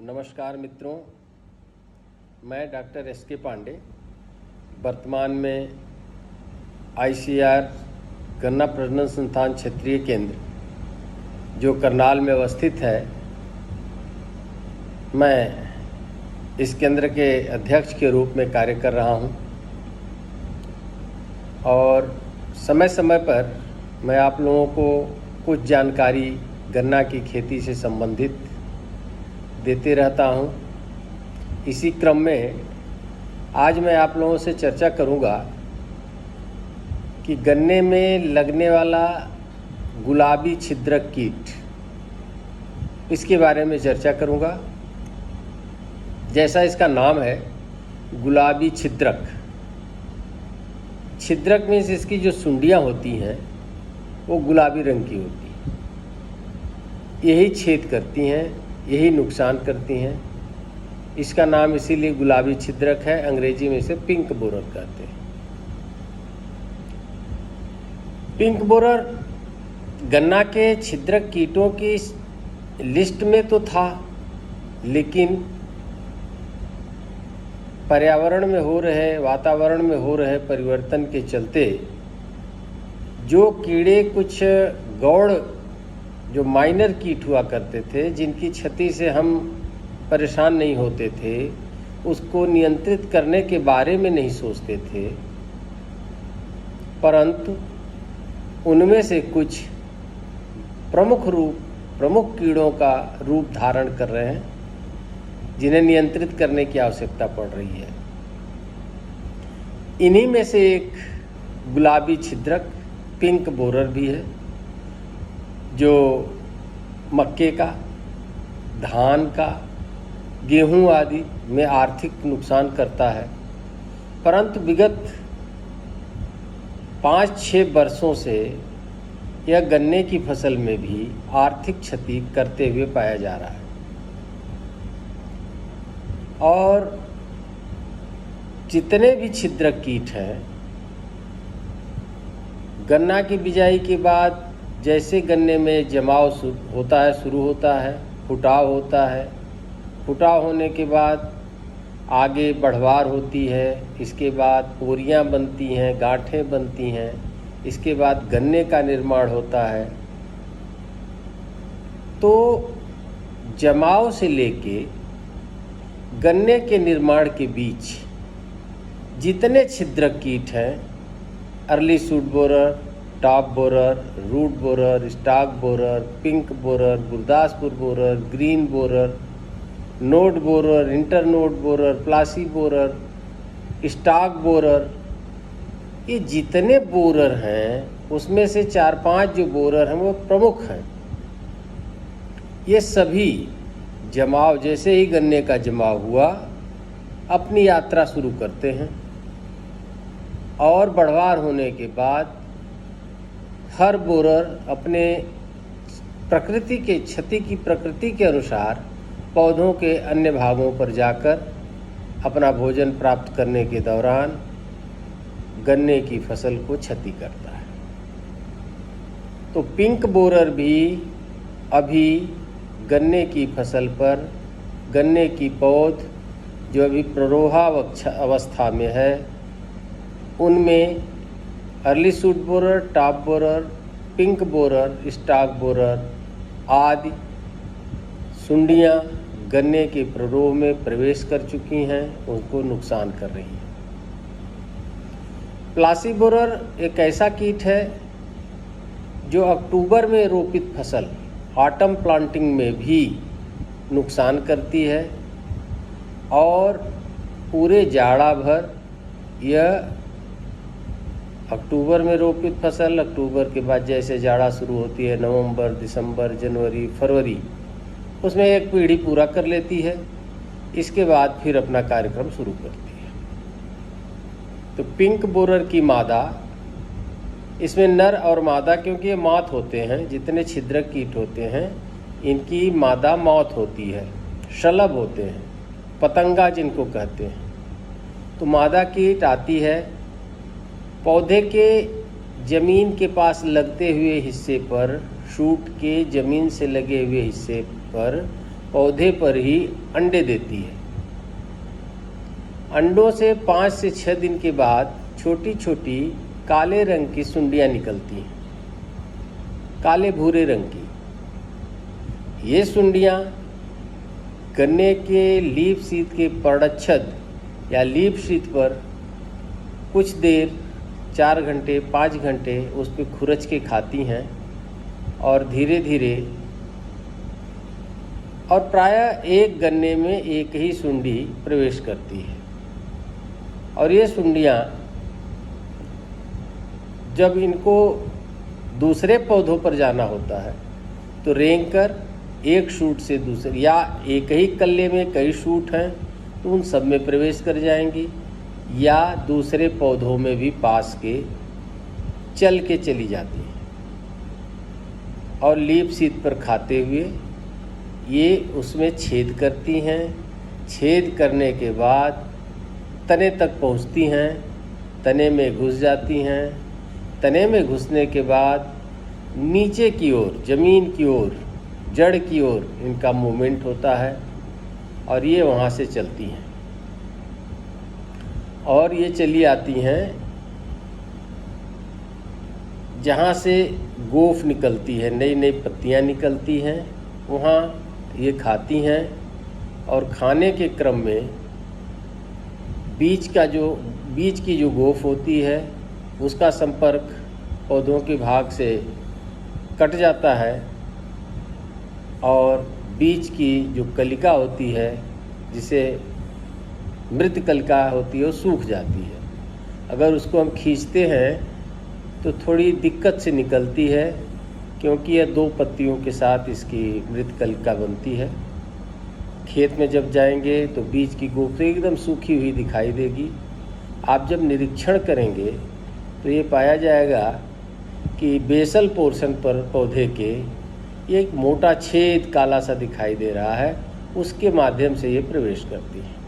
नमस्कार मित्रों, मैं डॉक्टर एस.के. पांडे वर्तमान में ICAR गन्ना प्रजनन संस्थान क्षेत्रीय केंद्र जो करनाल में अवस्थित है, मैं इस केंद्र के अध्यक्ष के रूप में कार्य कर रहा हूं और समय समय पर मैं आप लोगों को कुछ जानकारी गन्ना की खेती से संबंधित देते रहता हूं। इसी क्रम में आज मैं आप लोगों से चर्चा करूंगा कि गन्ने में लगने वाला गुलाबी छिद्रक कीट, इसके बारे में चर्चा करूंगा। जैसा इसका नाम है गुलाबी छिद्रक। छिद्रक मीन्स इसकी जो सुंडियां होती हैं वो गुलाबी रंग की होती हैं, यही छेद करती हैं, यही नुकसान करती हैं। इसका नाम इसीलिए गुलाबी छिद्रक है, अंग्रेजी में इसे पिंक बोरर कहते हैं। पिंक बोरर गन्ना के छिद्रक कीटों की लिस्ट में तो था, लेकिन पर्यावरण में हो रहे, वातावरण में हो रहे परिवर्तन के चलते जो कीड़े कुछ गौड़ जो माइनर कीट हुआ करते थे, जिनकी क्षति से हम परेशान नहीं होते थे, उसको नियंत्रित करने के बारे में नहीं सोचते थे, परंतु उनमें से कुछ प्रमुख कीड़ों का रूप धारण कर रहे हैं, जिन्हें नियंत्रित करने की आवश्यकता पड़ रही है। इन्हीं में से एक गुलाबी छिद्रक पिंक बोरर भी है, जो मक्के का, धान का, गेहूं आदि में आर्थिक नुकसान करता है, परंतु विगत 5-6 वर्षों से यह गन्ने की फसल में भी आर्थिक क्षति करते हुए पाया जा रहा है। और जितने भी छिद्रक कीट हैं, गन्ना की बिजाई के बाद जैसे गन्ने में जमाव शुरू होता है, फुटाव होता है, फुटाव होने के बाद आगे बढ़वार होती है, इसके बाद पोरियां बनती हैं, गांठें बनती हैं, इसके बाद गन्ने का निर्माण होता है। तो जमाव से लेके गन्ने के निर्माण के बीच जितने छिद्रक कीट हैं, early shoot borer, top borer, root borer, stock borer, pink borer, Gurdaspur borer, green borer, node borer, internode borer, Plassey borer, stock borer, ये जितने बोरर हैं उसमें से 4-5 जो बोरर हैं वो प्रमुख हैं। ये सभी जमाव, जैसे ही गन्ने का जमाव हुआ, अपनी यात्रा शुरू करते हैं और बढ़वार होने के बाद हर बोरर अपने प्रकृति के अनुसार पौधों के अन्य भागों पर जाकर अपना भोजन प्राप्त करने के दौरान गन्ने की फसल को क्षति करता है। तो पिंक बोरर भी अभी गन्ने की फसल पर, गन्ने की पौध जो अभी प्ररोहावस्था में है, उनमें early shoot borer, top borer, pink borer, stock borer आदि सुंडियां गन्ने के प्ररोह में प्रवेश कर चुकी हैं, उनको नुकसान कर रही हैं। प्लासी बोरर एक ऐसा कीट है जो अक्टूबर में रोपित फसल, ऑटम प्लांटिंग में भी नुकसान करती है और पूरे जाड़ा भर यह अक्टूबर में रोपित फसल, अक्टूबर के बाद जैसे जाड़ा शुरू होती है, नवंबर, दिसंबर, जनवरी, फरवरी, उसमें एक पीढ़ी पूरा कर लेती है। इसके बाद फिर अपना कार्यक्रम शुरू करती है। तो पिंक बोरर की मादा, इसमें नर और मादा, क्योंकि ये मौत होते हैं, जितने छिद्रक कीट होते हैं इनकी मादा मौत होती है, शलभ होते हैं, पतंगा जिनको कहते हैं। तो मादा कीट आती है, पौधे के जमीन के पास लगते हुए हिस्से पर, शूट के जमीन से लगे हुए हिस्से पर पौधे पर ही अंडे देती है। अंडों से 5 से 6 दिन के बाद छोटी छोटी काले रंग की सुंडियां निकलती हैं, काले भूरे रंग की। ये सुंडियां गन्ने के लीफ शीत के परच्छद या लीफ शीत पर कुछ देर 4 घंटे 5 घंटे उस पर खुरच के खाती हैं और धीरे धीरे, और प्रायः एक गन्ने में एक ही सुंडी प्रवेश करती है। और ये सुंडियां जब इनको दूसरे पौधों पर जाना होता है तो रेंग कर एक शूट से दूसरे, या एक ही कल्ले में कई शूट हैं तो उन सब में प्रवेश कर जाएंगी, या दूसरे पौधों में भी पास के चल के चली जाती हैं और लीफ शीत पर खाते हुए ये उसमें छेद करती हैं। छेद करने के बाद तने तक पहुंचती हैं, तने में घुस जाती हैं। तने में घुसने के बाद नीचे की ओर, ज़मीन की ओर, जड़ की ओर इनका मूवमेंट होता है और ये वहाँ से चलती हैं और ये चली आती हैं जहाँ से गोफ निकलती है, नई नई पत्तियाँ निकलती हैं, वहाँ ये खाती हैं। और खाने के क्रम में बीज की जो गोफ होती है उसका संपर्क पौधों के भाग से कट जाता है और बीज की जो कलिका होती है, जिसे मृत कलिका होती है, वो सूख जाती है। अगर उसको हम खींचते हैं तो थोड़ी दिक्कत से निकलती है, क्योंकि यह 2 पत्तियों के साथ इसकी मृत कलिका बनती है। खेत में जब जाएंगे तो बीज की गोफ एकदम सूखी हुई दिखाई देगी। आप जब निरीक्षण करेंगे तो ये पाया जाएगा कि बेसल पोर्शन पर पौधे के ये एक मोटा छेद काला सा दिखाई दे रहा है, उसके माध्यम से ये प्रवेश करती है।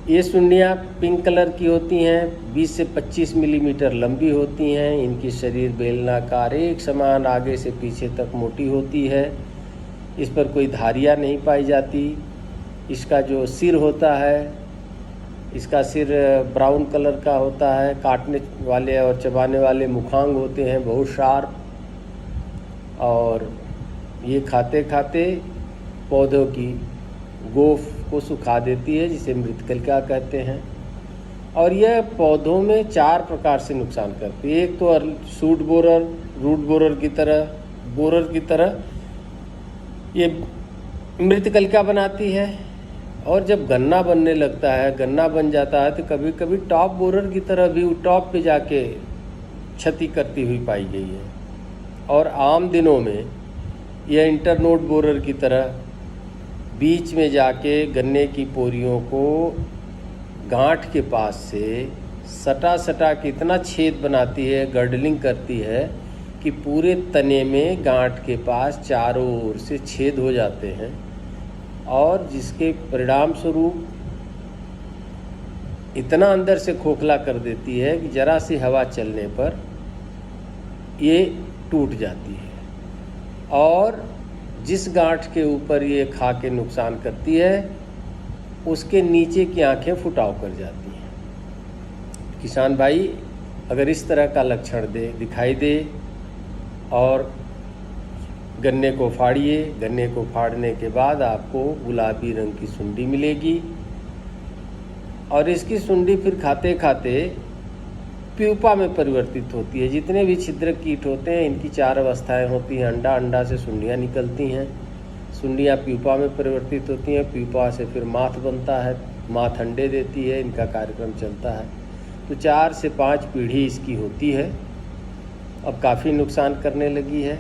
ये सुंडियाँ पिंक कलर की होती हैं, 20 से 25 मिलीमीटर लंबी होती हैं। इनकी शरीर बेलनाकार एक समान आगे से पीछे तक मोटी होती है। इस पर कोई धारियाँ नहीं पाई जाती। इसका जो सिर होता है, इसका सिर ब्राउन कलर का होता है। काटने वाले और चबाने वाले मुखांग होते हैं, बहुत शार्प। और ये खाते खाते पौधों की गोफ को सुखा देती है, जिसे मृतकलिका कहते हैं। और यह पौधों में 4 प्रकार से नुकसान करती है। एक तो शूट बोरर, रूट बोरर की तरह ये मृतकलिका बनाती है। और जब गन्ना बनने लगता है, गन्ना बन जाता है, तो कभी कभी टॉप बोरर की तरह भी टॉप पे जाके क्षति करती हुई पाई गई है। और आम दिनों में यह इंटरनोड बोरर की तरह बीच में जाके गन्ने की पोरियों को गांठ के पास से सटा के इतना छेद बनाती है, गर्डलिंग करती है कि पूरे तने में गांठ के पास चारों ओर से छेद हो जाते हैं, और जिसके परिणाम स्वरूप इतना अंदर से खोखला कर देती है कि जरा सी हवा चलने पर ये टूट जाती है। और जिस गांठ के ऊपर ये खा के नुकसान करती है, उसके नीचे की आंखें फुटाव कर जाती हैं। किसान भाई, अगर इस तरह का लक्षण दिखाई दे और गन्ने को फाड़िए। गन्ने को फाड़ने के बाद आपको गुलाबी रंग की सुंडी मिलेगी, और इसकी सुंडी फिर खाते खाते प्यूपा में परिवर्तित होती है। जितने भी छिद्रक कीट होते हैं, इनकी 4 अवस्थाएं होती हैं। अंडा से सुंडियाँ निकलती हैं, सुंडियाँ प्यूपा में परिवर्तित होती हैं, प्यूपा से फिर माथ बनता है, माथ अंडे देती है, इनका कार्यक्रम चलता है। तो 4 से 5 पीढ़ी इसकी होती है। अब काफ़ी नुकसान करने लगी है,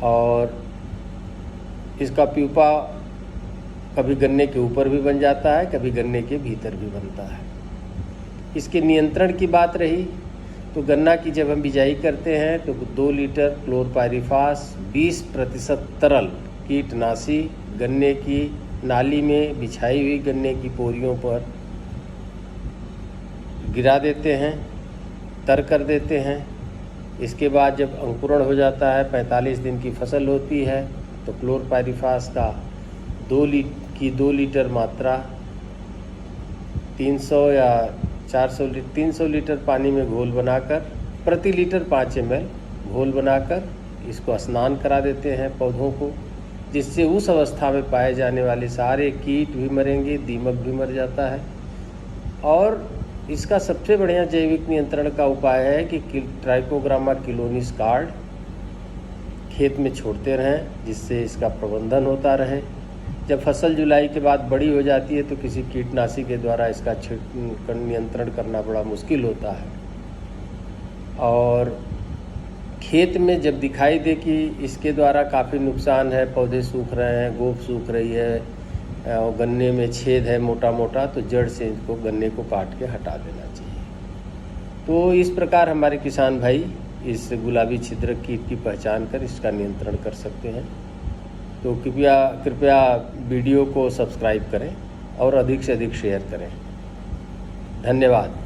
और इसका प्यूपा कभी गन्ने के ऊपर भी बन जाता है, कभी गन्ने के भीतर भी बनता है। इसके नियंत्रण की बात रही तो गन्ना की जब हम बिजाई करते हैं तो 2 लीटर क्लोरपायरिफास 20% तरल कीटनाशी गन्ने की नाली में बिछाई हुई गन्ने की पोरियों पर गिरा देते हैं, तर कर देते हैं। इसके बाद जब अंकुरण हो जाता है, 45 दिन की फसल होती है, तो क्लोरपायरिफास का 2 लीटर मात्रा 300 या 300 लीटर पानी में घोल बनाकर प्रति लीटर 5 ml घोल बनाकर इसको स्नान करा देते हैं पौधों को, जिससे उस अवस्था में पाए जाने वाले सारे कीट भी मरेंगे, दीमक भी मर जाता है। और इसका सबसे बढ़िया जैविक नियंत्रण का उपाय है कि ट्राइकोग्रामा किलोनिस कार्ड खेत में छोड़ते रहें, जिससे इसका प्रबंधन होता रहे। जब फसल जुलाई के बाद बड़ी हो जाती है तो किसी कीटनाशी के द्वारा इसका नियंत्रण करना बड़ा मुश्किल होता है। और खेत में जब दिखाई दे कि इसके द्वारा काफ़ी नुकसान है, पौधे सूख रहे हैं, गोब सूख रही है और गन्ने में छेद है मोटा मोटा, तो जड़ से इसको गन्ने को काट के हटा देना चाहिए। तो इस प्रकार हमारे किसान भाई इस गुलाबी छिद्रक कीट की पहचान कर इसका नियंत्रण कर सकते हैं। तो कृपया वीडियो को सब्सक्राइब करें और अधिक से अधिक शेयर करें। धन्यवाद।